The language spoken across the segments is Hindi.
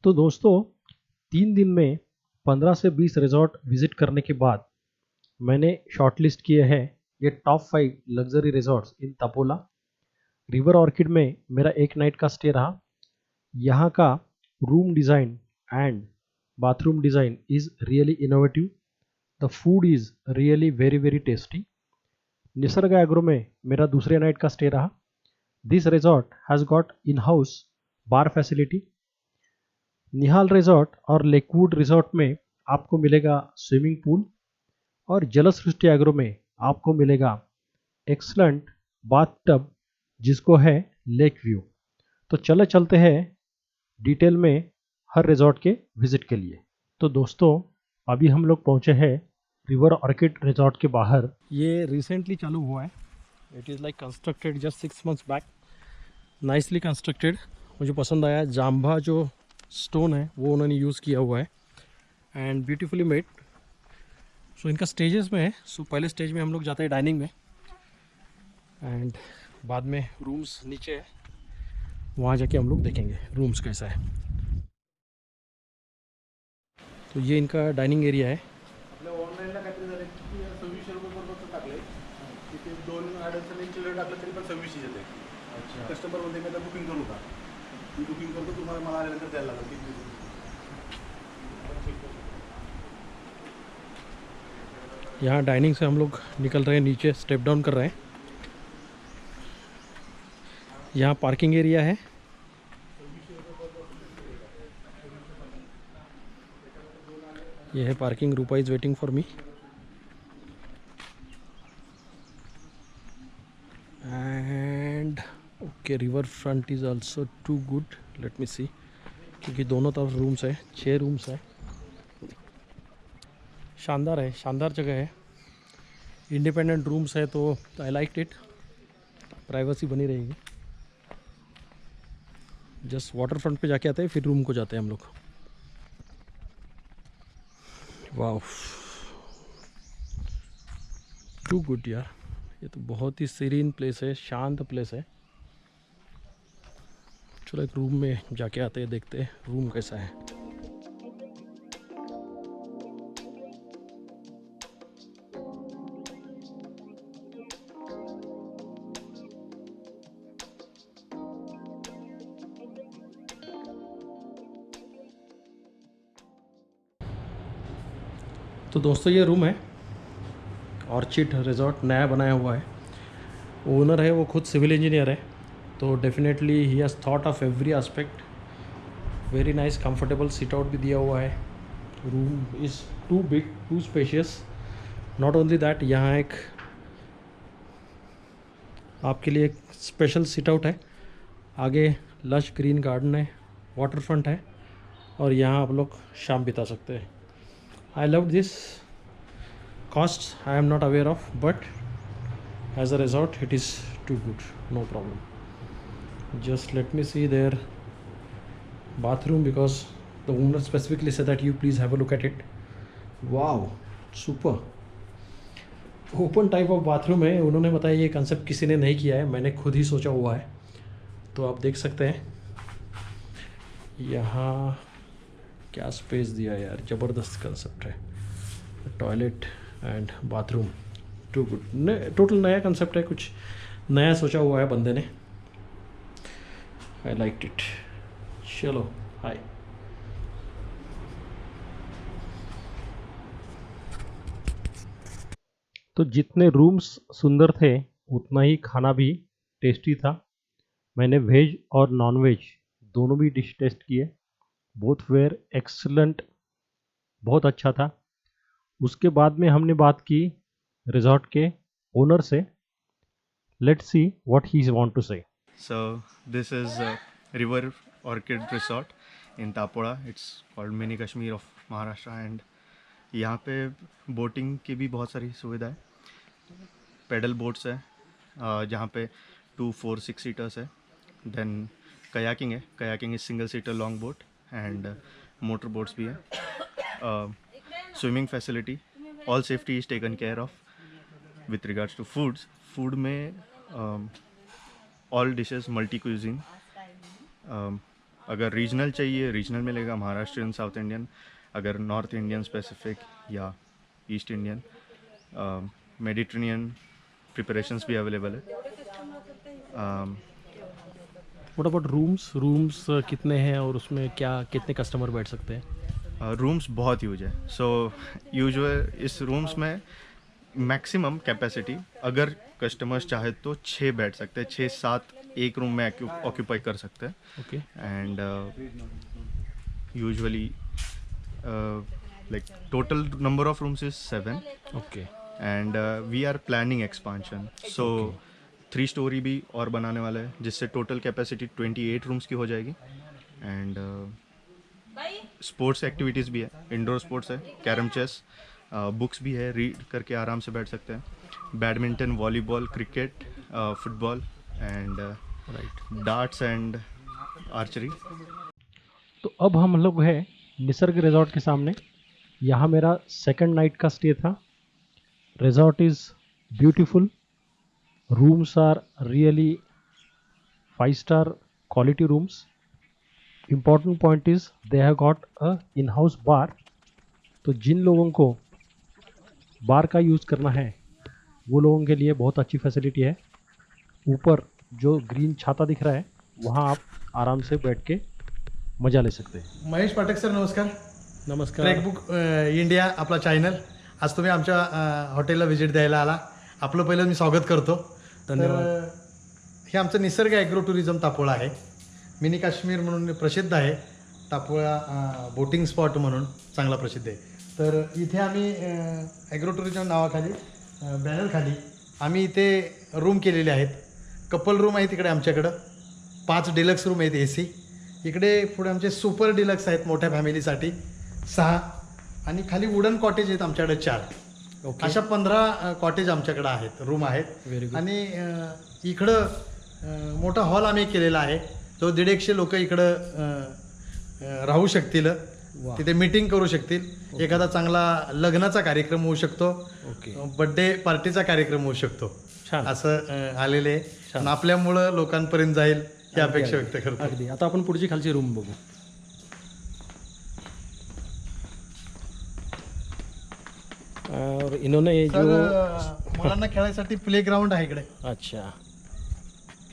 तो दोस्तों 3 दिन में 15 से 20 रिजॉर्ट विजिट करने के बाद मैंने शॉर्टलिस्ट किए हैं ये टॉप 5 लग्जरी रिजॉर्ट्स इन तपोला। रिवर ऑर्किड में मेरा एक नाइट का स्टे रहा। यहाँ का room design and bathroom design is really innovative. The food is really very very tasty. Nisarga agro में मेरा दूसरे नाइट का स्टे रहा। This resort has got in house bar facility. Nihal resort और लेकवुड रिजॉर्ट में आपको मिलेगा स्विमिंग पूल और जल सृष्टि एग्रो में आपको मिलेगा एक्सलेंट बाथ टब जिसको है लेक व्यू। तो चले चलते हैं डिटेल में हर रिजॉर्ट के विजिट के लिए। तो दोस्तों अभी हम लोग पहुंचे हैं रिवर ऑर्किड रिजॉर्ट के बाहर। ये रिसेंटली चालू हुआ है। It is like constructed just 6 months back. Nicely constructed. मुझे पसंद आया। जाम्बा जो स्टोन है वो उन्होंने यूज़ किया हुआ है एंड ब्यूटीफुली मेड। सो इनका स्टेजेस में है। सो पहले स्टेज में हम लोग जाते हैं डाइनिंग में एंड बाद में रूम्स नीचे है, वहाँ जाके हम लोग देखेंगे रूम्स कैसा है। तो ये इनका डाइनिंग एरिया है। आपल्या ऑनलाईनला काहीतरी झालं की 2600 रुपये बरोबरचं टाकले तिथे 2 चिल्लर टाकलं तरी पण 2600 येते. अच्छा, कस्टमर म्हणते मी आता बुकिंग करू का? मी बुकिंग करतो, तुम्हाला मला आल्यानंतर द्यायला लागेल किती. यहाँ डाइनिंग से हम लोग निकल रहे हैं, नीचे स्टेप डाउन कर रहे हैं। यहाँ पार्किंग एरिया है। ये है parking. Rupa is waiting for me and okay. River front is also too good. Let me see, क्योंकि दोनों तरफ रूम्स है, 6 रूम्स है। शानदार है, शानदार जगह है। इंडिपेंडेंट रूम्स है तो आई लाइक इट। प्राइवेसी बनी रहेगी। जस्ट वाटर फ्रंट पे जाके आते हैं, फिर रूम को जाते हैं हम लोग। वाह, टू गुड यार। ये तो बहुत ही सीरीन प्लेस है, शांत प्लेस है। चलो एक रूम में जाके आते हैं, देखते हैं रूम कैसा है। तो दोस्तों ये रूम है, ऑर्चिड रिजॉर्ट नया बनाया हुआ है। ओनर है वो खुद सिविल इंजीनियर है, तो definitely he has thought of every aspect. Very nice comfortable sit out भी दिया हुआ है। Room is too big, too spacious. Not only that, यहाँ एक आपके लिए एक स्पेशल सिट आउट है। आगे लश ग्रीन गार्डन है, वाटर फ्रंट है और यहाँ आप लोग शाम बिता सकते हैं। I love this. Costs I am not aware of, but as a resort it is too good, no problem. Just let me see their bathroom because the owner specifically said that you please have a look at it. Wow, super. Open type of bathroom है। उन्होंने बताया ये कंसेप्ट किसी ने नहीं किया है, मैंने खुद ही सोचा हुआ है। तो आप देख सकते हैं यहाँ क्या स्पेस दिया है यार, ज़बरदस्त कंसेप्ट है। Toilet and bathroom too good. Total नया कंसेप्ट है, कुछ नया सोचा हुआ है बंदे ने। I like it. चलो हाय। तो जितने रूम्स सुंदर थे उतना ही खाना भी टेस्टी था। मैंने वेज और नॉन वेज दोनों भी डिश टेस्ट किए। बोथ वेयर एक्सलेंट, बहुत अच्छा था। उसके बाद में हमने बात की रिजॉर्ट के ओनर से। Let's see what he want to say. So this is River Orchid Resort in Tapoda. It's called Mini Kashmir of Maharashtra and यहाँ पे बोटिंग की भी बहुत सारी सुविधा है। पेडल बोट्स है जहाँ पे 2, 4, 6 सीटर्स है। देन कयाकिंग है। Kayaking is single seater long boat and motor boats भी है। Swimming facility, all safety is taken care of. With regards to foods, food में ऑल डिशेस मल्टी क्यूजिन, अगर रीजनल चाहिए रीजनल मिलेगा, महाराष्ट्रियन, साउथ इंडियन, अगर नॉर्थ इंडियन स्पेसिफिक या ईस्ट इंडियन, मेडिटेरेनियन प्रिपरेशंस भी अवेलेबल है। व्हाट अबाउट रूम्स कितने हैं और उसमें क्या कितने कस्टमर बैठ सकते हैं? रूम्स बहुत यूज है। सो यूजुअल इस रूम्स में मैक्सिमम कैपेसिटी अगर कस्टमर्स चाहे तो 6 बैठ सकते हैं, 6-7 एक रूम में ऑक्यूपाई कर सकते हैं। Okay, and usually like total number of rooms is 7 okay, and we are planning expansion. So 3 story भी और बनाने वाला है जिससे टोटल कैपेसिटी 28 रूम्स की हो जाएगी। एंड स्पोर्ट्स एक्टिविटीज़ भी है, इंडोर स्पोर्ट्स है, कैरम चेस, बुक्स भी है, रीड करके आराम से बैठ सकते हैं। Badminton, volleyball, cricket, football and right. Darts and archery. तो अब हम लोग हैं निसर्ग रिजॉर्ट के सामने। यहाँ मेरा सेकंड नाइट का स्टे था। Resort is beautiful, rooms are really 5-star quality rooms. Important point is they have got a in-house bar. तो जिन लोगों को बार का यूज़ करना है वो लोगों के लिए बहुत अच्छी फैसिलिटी है। ऊपर जो ग्रीन छाता दिख रहा है वहाँ आप आराम से बैठ के मजा ले सकते हैं। महेश पाठक सर नमस्कार. नमस्कार. ट्रेकबुक इंडिया आपला चॅनल. आज तुम्ही आमच्या हॉटेलला व्हिजिट द्यायला आला. आपलं पहिलं मी स्वागत करतो. धन्यवाद. हे आमचं निसर्ग ॲग्रो टुरिझम तापोळा आहे. मिनी काश्मीर म्हणून प्रसिद्ध आहे. तापोळा बोटिंग स्पॉट म्हणून चांगला प्रसिद्ध आहे. तर इथे आम्ही ॲग्रो टुरिझम नावाखाली बॅनरखाली आम्ही इथे रूम केलेले आहेत. कपल रूम आहे तिकडे आमच्याकडं, 5 डिलक्स रूम आहेत AC. इकडे पुढे आमचे सुपर डिलक्स आहेत मोठ्या फॅमिलीसाठी 6, आणि खाली वुडन कॉटेज आहेत आमच्याकडे 4. ओके. अशा 15 कॉटेज आमच्याकडे आहेत, रूम आहेत. Very good. आणि इकडं मोठा हॉल आम्ही केलेला आहे जो 150 लोक इकडं राहू शकतील. वा. तिथे मीटिंग करू शकतील. एखादा चांगला लग्नाचा कार्यक्रम होऊ शकतो, ओके. बर्थडे पार्टीचा कार्यक्रम होऊ शकतो. छान. असं आलेले आहे. आणि आपल्यामुळं लोकांपर्यंत जाईल ही अपेक्षा व्यक्त करतो. अगदी. आता आपण पुढची खालची रूम बघू. और इन्होंने तर जो मुलांना खेळायसाठी प्ले ग्राउंड आहे इकडे अच्छा,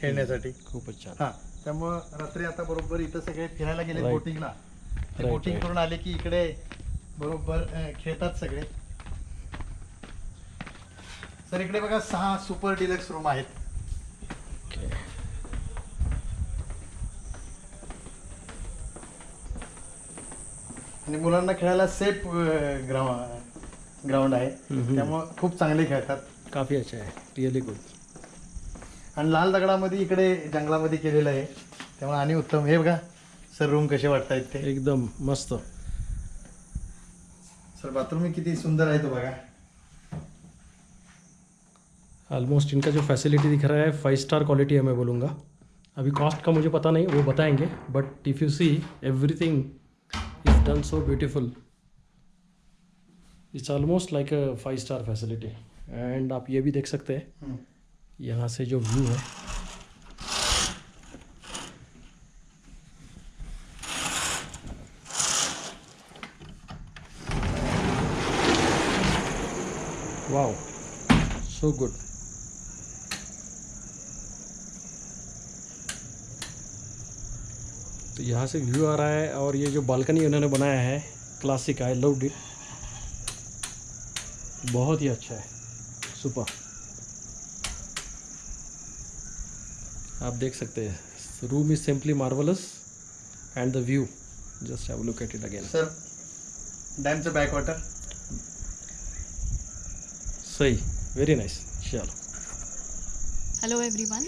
खेळण्यासाठी. खूपच छान. हां, त्यामुळं रात्री आता बरोबर इथं सगळे फिरायला गेले Right. बोटिंगला. Right, boating right. करून आले की इकडे बरोबर खेळतात सगळे. सर इकडे बघा 6 सुपर डिलक्स रूम आहेत. ओके. आणि मुलांना खेळायला सेफ ग्राउंड आहे. त्यामुळं खूप चांगले खेळतात. काफी अच्छा है, रियली गुड. आणि लाल दगडामध्ये इकडे जंगलामध्ये केलेलं आहे त्यामुळे आणि उत्तम. हे बघा सर रूम कसे वाटतायत ते. एकदम मस्त. सर बाथरूम किती सुंदर आहे तो बघा. ऑलमोस्ट इनका जो फैसिलिटी दिख रहा है 5-star क्वालिटी है मैं बोलूँगा. अभी कॉस्ट का मुझे पता नहीं, वो बताएंगे, but if you see everything is done so beautiful. It's almost like a 5-star facility. And आप ये भी देख सकते हैं यहाँ से जो व्यू है, वाओ, सो गुड. तो यहाँ से व्यू आ रहा है और ये जो बालकनी उन्होंने बनाया है क्लासिक, आई लव्ड इट. बहुत ही अच्छा है, सुपर. आप देख सकते हैं room is simply marvellous and the view, just have a look at it again. Sir डॅमचं बॅकवॉटर. सही, व्हेरी नाईस. चलो. Hello everyone.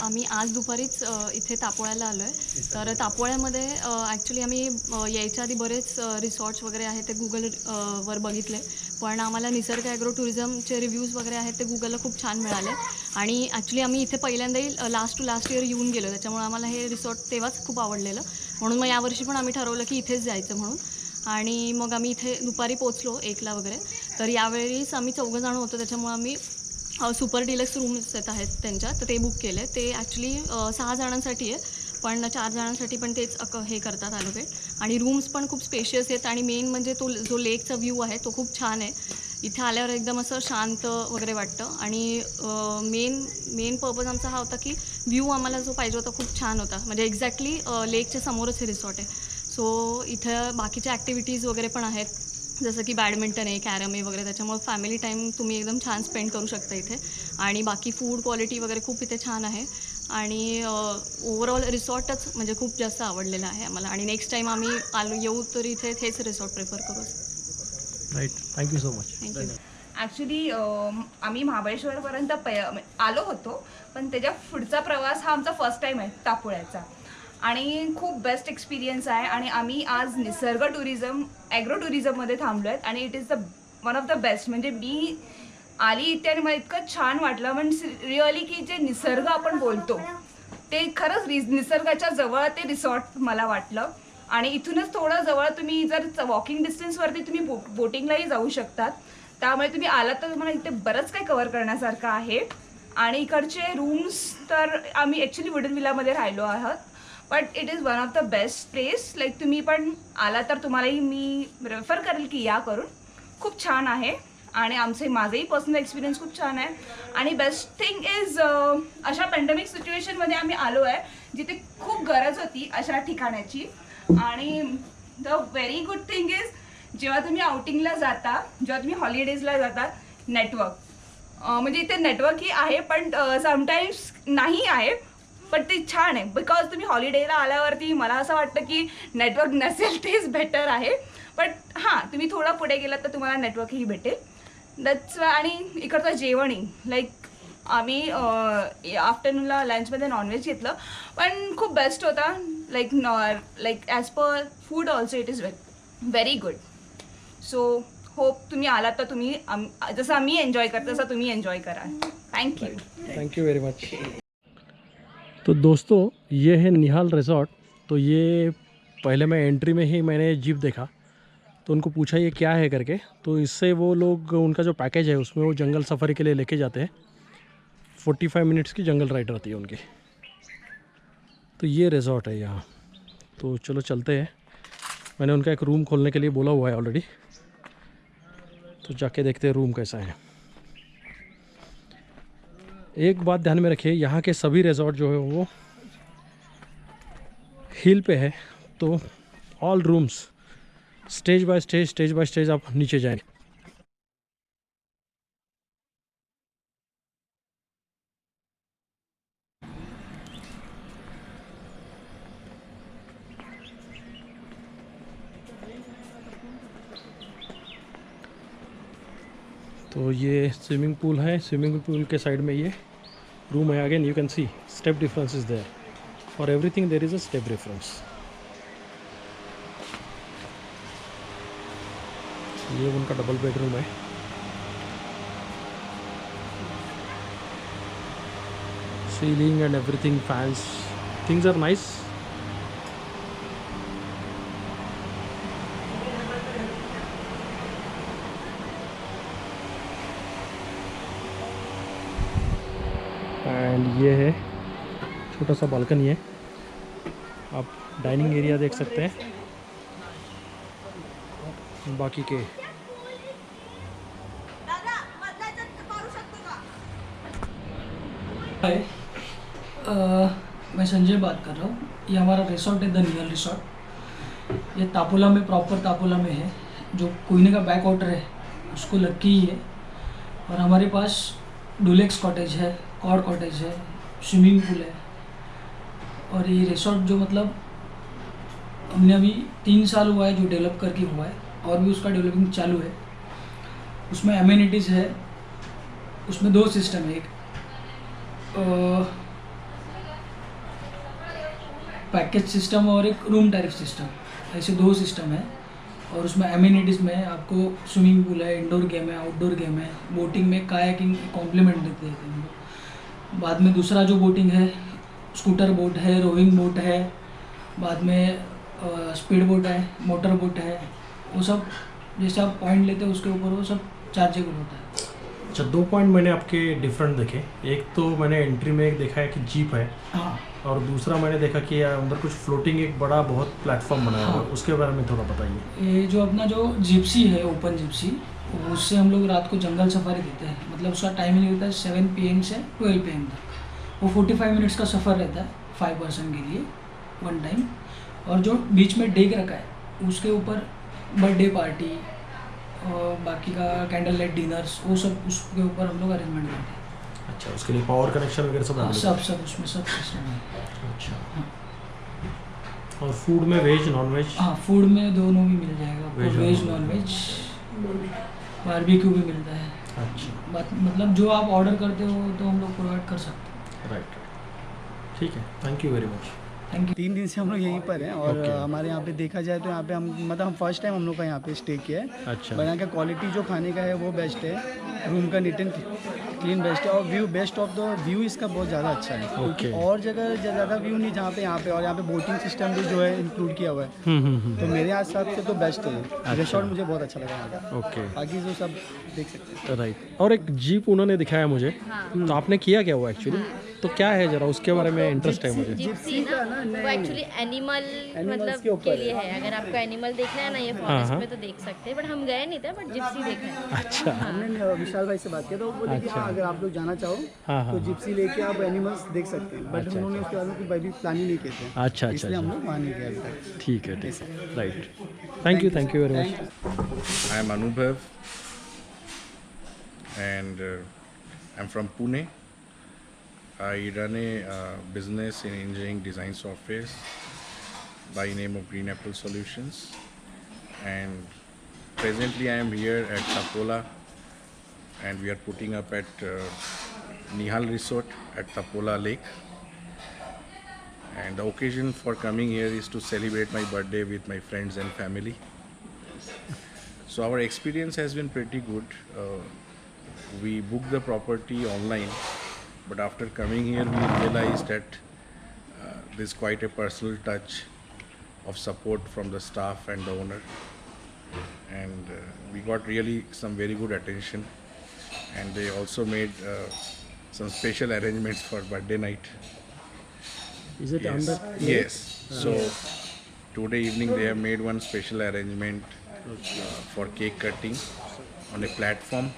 आम्ही आज दुपारीच इथे तापोळ्याला आलो आहे. तर तापोळ्यामध्ये ॲक्च्युली आम्ही यायच्या आधी बरेच रिसॉर्ट्स वगैरे आहेत ते वर बघितले, पण आम्हाला निसर्ग ॲग्रो टुरिझमचे रिव्ह्यूज वगैरे आहेत ते गुगलला खूप छान मिळाले. आणि ॲक्च्युली आम्ही इथे पहिल्यांदाही लास्ट टू लास्ट इयर येऊन गेलो, त्याच्यामुळे आम्हाला हे रिसॉर्ट तेव्हाच खूप आवडलेलं. म्हणून मग यावर्षी पण आम्ही ठरवलं की इथेच जायचं म्हणून. आणि मग आम्ही इथे दुपारी पोचलो 1ला वगैरे. तर यावेळीच आम्ही 4 जण होतो, त्याच्यामुळे आम्ही सुपर डिलक्स रूम्स आहेत त्यांच्यात, तर ते बुक केले. ते ॲक्च्युली 6 जणांसाठी आहे, पण 4 जणांसाठी पण तेच हे करतात ॲलोकेट. आणि रूम्स पण खूप स्पेशियस आहेत आणि मेन म्हणजे तो जो लेकचा व्ह्यू आहे तो खूप छान आहे. इथे आल्यावर एकदम असं शांत वगैरे वाटतं आणि मेन पर्पज आमचा हा होता की व्ह्यू आम्हाला जो पाहिजे होता खूप छान होता. म्हणजे एक्झॅक्टली लेकच्या समोरच हे रिसॉर्ट आहे. सो इथं बाकीच्या ॲक्टिव्हिटीज वगैरे पण आहेत, जसं की बॅडमिंटन आहे, कॅरम आहे वगैरे. त्याच्यामुळे फॅमिली टाईम तुम्ही एकदम छान स्पेंड करू शकता इथे. आणि बाकी फूड क्वालिटी वगैरे खूप इथे छान आहे आणि ओव्हरऑल रिसॉर्टच म्हणजे खूप जास्त आवडलेलं आहे आम्हाला आणि नेक्स्ट टाईम आम्ही येऊ तर इथे हेच रिसॉर्ट प्रेफर करू. Right, thank you so much. Thank you. Actually आम्ही महाबळेश्वरपर्यंत आलो होतो, पण त्याच्या पुढचा प्रवास हा आमचा फर्स्ट टाईम आहे टापोळ्याचा आणि खूप बेस्ट एक्सपिरियन्स आहे. आणि आम्ही आज निसर्ग टुरिझम ॲग्रो टुरिझममध्ये थांबलो आहेत आणि it is the one of the best. म्हणजे मी आली इथे आणि मला इतकं छान वाटलं. म्हणजे रिअली की जे निसर्ग आपण बोलतो ते खरंच निसर्गाच्या जवळ ते रिसॉर्ट मला वाटलं. आणि इथूनच थोडं जवळ तुम्ही जर वॉकिंग डिस्टन्सवरती तुम्ही बोटिंगलाही जाऊ शकतात. त्यामुळे तुम्ही आलात तर तुम्हाला इथे बरंच काही कव्हर करण्यासारखं आहे. आणि इकडचे रूम्स तर आम्ही ॲक्च्युली वुडन विलामध्ये राहिलो आहोत, but it is one of the best place. Like तुम्ही पण आला तर तुम्हालाही मी रेफर करेल की या करून. खूप छान आहे आणि माझंही पर्सनल एक्सपिरियन्स खूप छान आहे. आणि बेस्ट थिंग इज अशा पॅन्डेमिक सिच्युएशनमध्ये आम्ही आलो आहे जिथे खूप गरज होती अशा ठिकाणाची. आणि the very good thing is जेव्हा तुम्ही आउटिंगला जाता, जेव्हा तुम्ही हॉलिडेजला जाता, नेटवर्क म्हणजे इथे नेटवर्कही आहे पण समटाईम्स नाही आहे, पण ते छान आहे. बिकॉज तुम्ही हॉलिडेला आल्यावरती मला असं वाटतं की नेटवर्क नसेल तेच बेटर आहे. बट हां, तुम्ही थोडं पुढे गेलात तर तुम्हाला नेटवर्कही भेटेल. दॅट्स. आणि इकडचं जेवणही लाईक आम्ही आफ्टरनूनला लंचमध्ये नॉनव्हेज घेतलं पण खूप बेस्ट होता. Like as per food also it is very good. So hope तुम्ही आलात तर तुम्ही जसं आम्ही एन्जॉय करतो तसं तुम्ही एन्जॉय करा. Thank you. Thank you very much. तो दोस्तों, ये है निहाल रिसॉर्ट. तो ये पहले मैं एंट्री में ही मैंने जीप देखा तो उनको पूछा ये क्या है करके. तो इससे वो लोग, उनका जो पैकेज है उसमें वो जंगल सफारी के लिए लेके जाते हैं. 45 मिनट्स की जंगल राइड रहती है उनकी. तो ये रिसॉर्ट है यहाँ. तो चलो चलते हैं. मैंने उनका एक रूम खोलने के लिए बोला हुआ है ऑलरेडी, तो जाके देखते हैं रूम कैसा है. एक बात ध्यान में रखिए, यहाँ के सभी रिसॉर्ट जो है वो हिल पे है, तो all rooms stage by stage आप नीचे जाएंगे. तो ये स्विमिंग पूल है. स्विमिंग पूल के साइड में ये रूम है. Again you can see step difference is there. For everything there is a step difference. ये उनका डबल बेडरूम है. Ceiling and everything, fans, things are nice. And ये है छोटा सा बालकनी है. आप डाइनिंग एरिया देख सकते हैं. बाकी के हाय, मैं संजय बात कर रहा हूँ. ये हमारा रिसॉर्ट है द निहाल रिसॉर्ट. ये तापोला में, प्रॉपर तापोला में है. जो कोयने का बैक वाटर है उसको लग के ही है. और हमारे पास डुलेक्स कॉटेज है, कॉड कॉटेज है, स्विमिंग पूल है. और ये रिसॉर्ट जो मतलब हमने अभी 3 साल हुआ है जो डेवलप करके हुआ है, और भी उसका डेवलपिंग चालू है. उसमें एमिनिटीज़ है. उसमें 2 सिस्टम है. एक पैकेज सिस्टम और एक रूम टैरिफ सिस्टम, ऐसे 2 सिस्टम है. और उसमें एमिनिटीज़ में आपको स्विमिंग पूल है, इंडोर गेम है, आउटडोर गेम है. बोटिंग में कायाकिंग कॉम्प्लीमेंट देते हैं. बाद में दूसरा जो बोटिंग है, स्कूटर बोट है, रोविंग बोट है. बाद में स्पीड बोट है, मोटर बोट है. वो सब जैसे आप पॉइंट लेते हैं उसके ऊपर वो सब चार्जेबल होता है. अच्छा, 2 पॉइंट मैंने आपके डिफरेंट देखे. एक तो मैंने एंट्री में एक देखा है कि जीप है. हाँ, और दूसरा मैंने देखा कि अंदर कुछ फ्लोटिंग एक बड़ा बहुत प्लेटफॉर्म बनाया हुआ है, उसके बारे में थोड़ा बताइए। ये जो अपना जो जिप्सी है, ओपन जिप्सी, उससे हम लोग रात को जंगल सफारी देते हैं। मतलब उसका टाइमिंग होता है 7 PM से 12 PM तक। वो 45 मिनट्स का सफ़र रहता है 5 पर्सन के लिए, 1 टाइम। और जो बीच में डेक रखा है उसके ऊपर बर्थडे पार्टी और बाकी का कैंडल लाइट डिनर्स, वो सब उसके ऊपर हम लोग अरेंजमेंट करते हैं। अच्छा, उसके लिए पावर कनेक्शन वगैरह सब हाँ, available सब उसमें सब सिस्टम है। है। अच्छा, हाँ। और फूड में वेज नॉन वेज? हाँ, फूड में दोनों भी मिल जाएगा आपको, वेज और veg non non veg, barbecue भी मिलता है। अच्छा, मतलब जो आप ऑर्डर करते हो तो हम लोग प्रोवाइड कर सकते हैं। राइट, ठीक है, thank you very much. Thank you. 3 दिन से हम लोग यहीं पर हैं और Okay. हमारे यहाँ पे देखा जाए तो यहाँ पे हम मतलब हम फर्स्ट टाइम हम लोग का यहाँ पे स्टे किया है। अच्छा, और यहाँ का क्वालिटी जो खाने का है वो बेस्ट है, रूम का नीट एंड क्लीन बेस्ट है, और view best of the view इसका बहुत ज़्यादा अच्छा है। क्योंकि Okay. और जगह ज़्यादा व्यू नहीं जहाँ पे यहाँ पे, और यहाँ पे बोटिंग सिस्टम भी जो है इंक्लूड किया हुआ है। तो मेरे हिसाब से तो बेस्ट है, रिसोर्ट मुझे बहुत अच्छा लगा यहाँ का। ओके, बाकी जो सब देख सकते हैं। राइट। और एक जीप उन्होंने दिखाया मुझे, तो आपने किया क्या वो एक्चुअली? तो क्या है ज़रा उसके बारे में इंटरेस्ट है मुझे। जिप्सी ना वो एक्चुअली एनिमल के मतलब ऊपर के लिए है। अगर आपको एनिमल देखना है ना ये हाँ, फॉरेस्ट हाँ। में तो देख सकते हैं, बट हम गए नहीं थे, बट जिप्सी देखा है। अच्छा, हमने विशाल भाई से बात किया तो वो बोले कि हाँ, अगर आप लोग जाना चाहो हाँ, हाँ, तो जिप्सी लेके आप एनिमल्स देख सकते हैं। बट उन्होंने उसके बारे में कुछ भी प्लान ही नहीं किए थे, अच्छा, अच्छा, इसलिए हम अच्छा, लोग वहाँ नहीं गए अभी तक। ठीक है, ठीक है, right. Thank you very much. I am Anubhav and I'm from Pune. I run a business in engineering design softwares by name of Green Apple Solutions, and presently I am here at Tapola and we are putting up at Nihal Resort at Tapola Lake, and the occasion for coming here is to celebrate my birthday with my friends and family. So our experience has been pretty good. We booked the property online, but after coming here we realized that there's quite a personal touch of support from the staff and the owner, and we got really some very good attention, and they also made some special arrangements for birthday night. Is it on the? Yes. So today evening they have made one special arrangement for cake cutting on a platform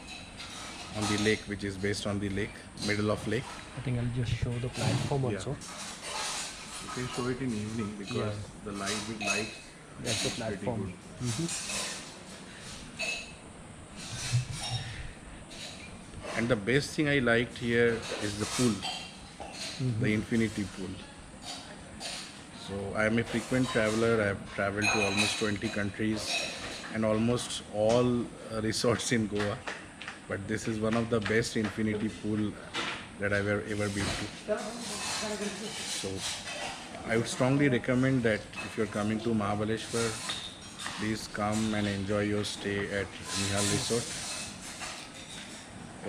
on the lake, which is based on the lake, middle of lake. I think I'll just show the platform Yeah. also. You can show it in evening because the light with lights. That's the is pretty platform. good. And the best thing I liked here is the pool, the infinity pool. So I am a frequent traveler. I have traveled to almost 20 countries and almost all resorts in Goa. But this is one of the best infinity pool that I've ever been to. So I would strongly recommend that if you're coming to Mahabaleshwar, please come and enjoy your stay at Nihal Resort.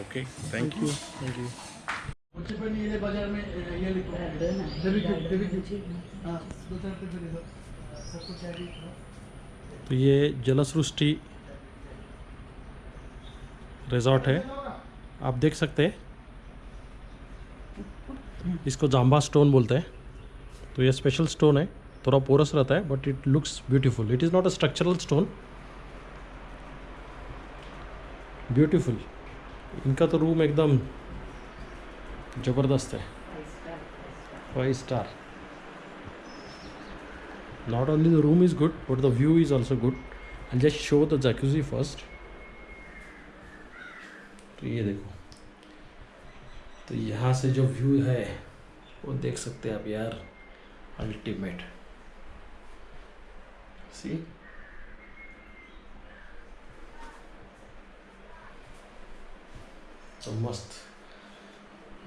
Okay, thank you. Thank you. तो ये जलसृष्टि रिजॉर्ट है, आप देख सकते हैं। इसको जांबा स्टोन बोलते हैं। तो ये स्पेशल स्टोन है, थोड़ा पोरस रहता है, but it looks beautiful. It is not a structural stone, beautiful. इनका तो रूम एकदम ज़बरदस्त है, 5 star. Not only the room is good, but the view is also good. I'll just show the jacuzzi first. तो ये देखो, तो यहाँ से जो व्यू है वो देख सकते हैं आप यार, अल्टीमेट। सी, तो मस्त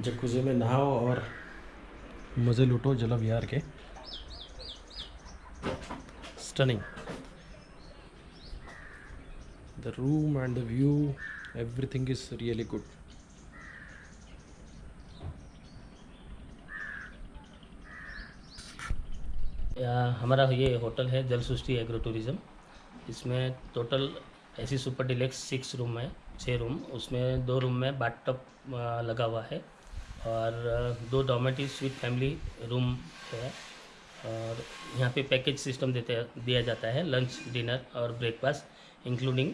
जैकुजी में नहाओ और मज़े लूटो जल विहार के। Stunning. The room and the view, everything is really good. हमारा ये होटल है जल सृष्टि एग्रो टूरिज़्म। इसमें total AC super deluxe 6 room है, 6 रूम। उसमें 2 रूम में बाथ टब लगा हुआ है और 2 डॉर्मेटरीज विथ फैमिली रूम है। और यहाँ पे पैकेज सिस्टम दिया जाता है, लंच, डिनर और breakfast including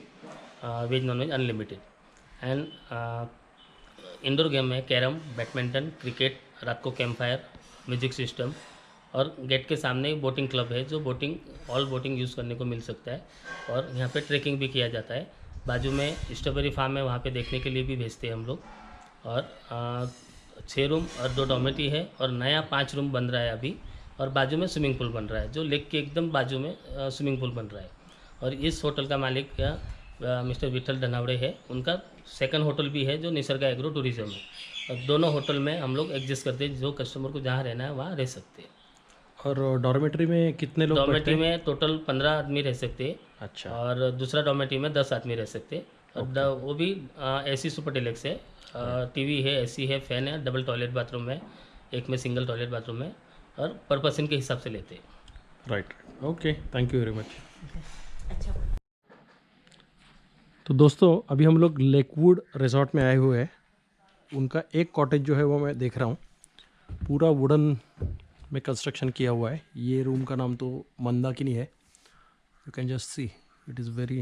veg non veg unlimited. And indoor game है कैरम, बैडमिंटन, क्रिकेट, रात को कैंप फायर, म्यूजिक सिस्टम। और गेट के सामने एक बोटिंग क्लब है जो ऑल बोटिंग यूज़ करने को मिल सकता है। और यहाँ पे ट्रैकिंग भी किया जाता है। बाजू में स्ट्रॉबेरी फार्म है, वहाँ पे देखने के लिए भी भेजते हैं हम लोग। और 6 रूम और 2 डॉर्मेटरी है और नया 5 रूम बन रहा है अभी। और बाजू में स्विमिंग पूल बन रहा है, जो लेक के एकदम बाजू में स्विमिंग पूल बन रहा है। और इस होटल का मालिक मिस्टर विठल धनावड़े है। उनका सेकंड होटल भी है जो निसर्गा एग्रो टूरिज्म है। और दोनों होटल में हम लोग एडजस्ट करते हैं, जो कस्टमर को जहाँ रहना है वहाँ रह सकते हैं। और डॉर्मेटरी में कितने लोग बैठते डॉर्मेटरी हैं? में टोटल 15 आदमी रह सकते हैं। अच्छा। और दूसरा डॉर्मेटरी में 10 आदमी रह सकते हैं। और वो भी AC सुपर डिलक्स है। टीवी है, AC है, फैन है, डबल टॉयलेट बाथरूम है, एक में सिंगल टॉयलेट बाथरूम है। और पर पर्सन के हिसाब से लेते हैं। Right, okay, thank you very much. तो दोस्तों, अभी हम लोग लेकवुड रिजॉर्ट में आए हुए हैं। उनका एक कॉटेज जो है वो मैं देख रहा हूँ, पूरा वुडन में कंस्ट्रक्शन किया हुआ है। ये रूम का नाम तो मंदाकिनी है। You can just see, it is very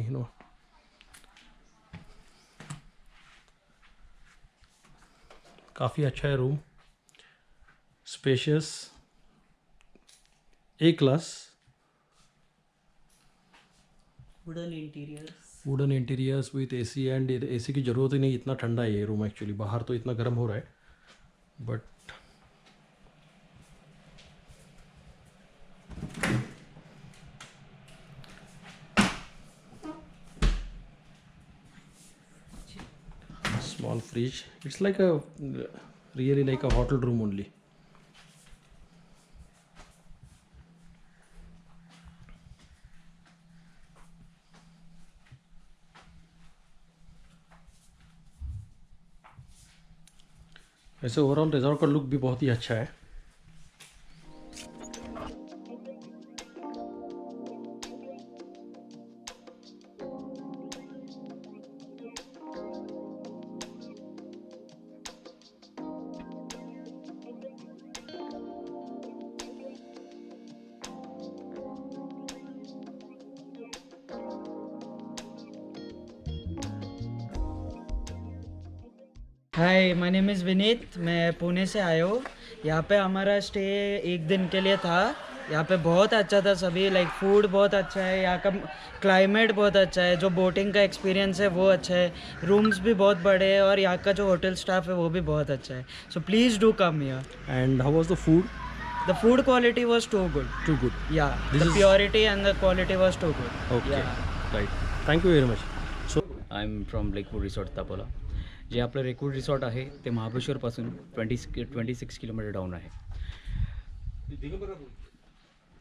काफ़ी अच्छा है room, spacious, A class, wooden interiors with AC। And AC की ज़रूरत ही नहीं, इतना ठंडा है ये रूम एक्चुअली। बाहर तो इतना गर्म हो रहा है, but small fridge. It's like a really like a hotel room only. वैसे ओवरऑल रिजॉर्ट का लुक भी बहुत ही अच्छा है। हाय, माय नेम इज़ विनीत। मैं पुणे से आया हूँ। यहाँ पे हमारा स्टे 1 दिन के लिए था। यहाँ पे बहुत अच्छा था सभी, लाइक फूड बहुत अच्छा है, यहाँ का क्लाइमेट बहुत अच्छा है, जो बोटिंग का एक्सपीरियंस है वो अच्छा है, रूम्स भी बहुत बड़े हैं और यहाँ का जो होटल स्टाफ है वो भी बहुत अच्छा है। So please do come here. And how was the food? The food quality was too good. Too good. Yeah, This the is- purity and the quality was too good. Okay. Yeah. Right. Thank you very much. So I am from Lakewood resort Tapola. जे आपलं लेकवूड रिसॉर्ट आहे ते महाबळेश्वरपासून 26 किलोमीटर डाऊन आहे.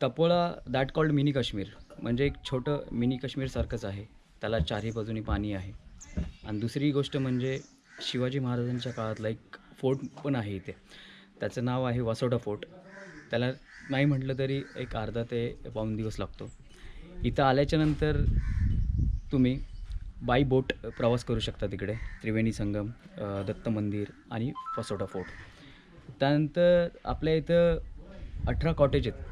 तपोळा दॅट कॉल्ड मिनी काश्मीर, म्हणजे एक छोटं मिनी काश्मीरसारखंच आहे. त्याला चारही बाजूनी पाणी आहे. आणि दुसरी गोष्ट म्हणजे शिवाजी महाराजांच्या काळातला एक फोर्ट पण आहे इथे. त्याचं नाव आहे वासोटा फोर्ट. त्याला नाही म्हटलं तरी एक अर्धा ते पाऊण दिवस लागतो. इथं आल्याच्यानंतर तुम्ही बाय बोट प्रवास करू शकता तिकडे. त्रिवेणी संगम, दत्त मंदिर आणि वासोटा फोर्ट. त्यानंतर आपल्या इथं 18 कॉटेज आहेत.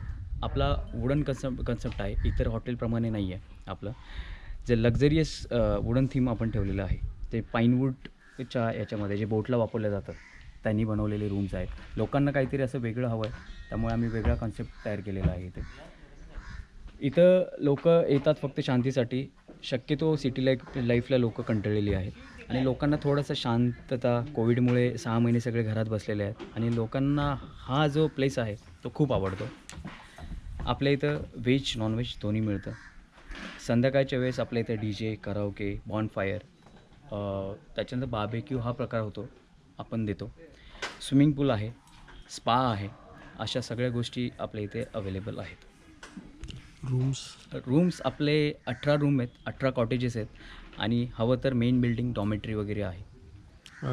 आपला वुडन कन्सेप्ट आहे, इतर हॉटेलप्रमाणे नाही आहे आपलं. जे लक्झरियस वुडन थीम आपण ठेवलेलं आहे ते पाईनवूडच्या याच्यामध्ये जे बोटला वापरल्या जातात त्यांनी बनवलेले रूम्स आहेत. लोकांना काहीतरी असं वेगळं हवं आहे, त्यामुळे आम्ही वेगळा कॉन्सेप्ट तयार केलेला आहे इथे. इथं लोक येतात फक्त शांतीसाठी. शक्यतो सिटी लाईफला लोक कंटाळलेली आहेत आणि लोकांना थोडंसं शांतता, कोविडमुळे 6 महिने सगळे घरात बसलेले आहेत आणि लोकांना हा जो प्लेस आहे तो खूप आवडतो. आपल्या इथं व्हेज नॉनव्हेज दोन्ही मिळतं. संध्याकाळच्या वेळेस आपल्या इथं DJ, कराओके, बॉनफायर, त्याच्यानंतर बार्बेक्यू हा प्रकार होतो, आपण देतो. स्विमिंग पूल आहे, स्पा आहे, अशा सगळ्या गोष्टी आपल्या इथे अवेलेबल आहेत. रूम्स आपले 18 रूम आहेत, 18 कॉटेजेस आहेत आणि हवं तर मेन बिल्डिंग डॉर्मेट्री वगैरे आहे.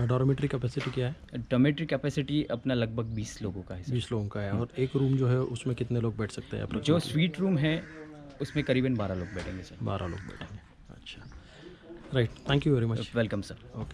डॉर्मेट्री कैपेसिटी क्या है? डॉर्मेट्री कैपेसिटी अपना लगभग 20 लोगों का है. 20 लोगों का है. और एक रूम जो है उसमें कितने लोग बैठ सकते हैं? जो स्वीट रूम है उसमें करीबन 12 लोग बैठेंगे सर. 12 लोग बैठेंगे. अच्छा, right. Thank you very much. Welcome sir. Okay.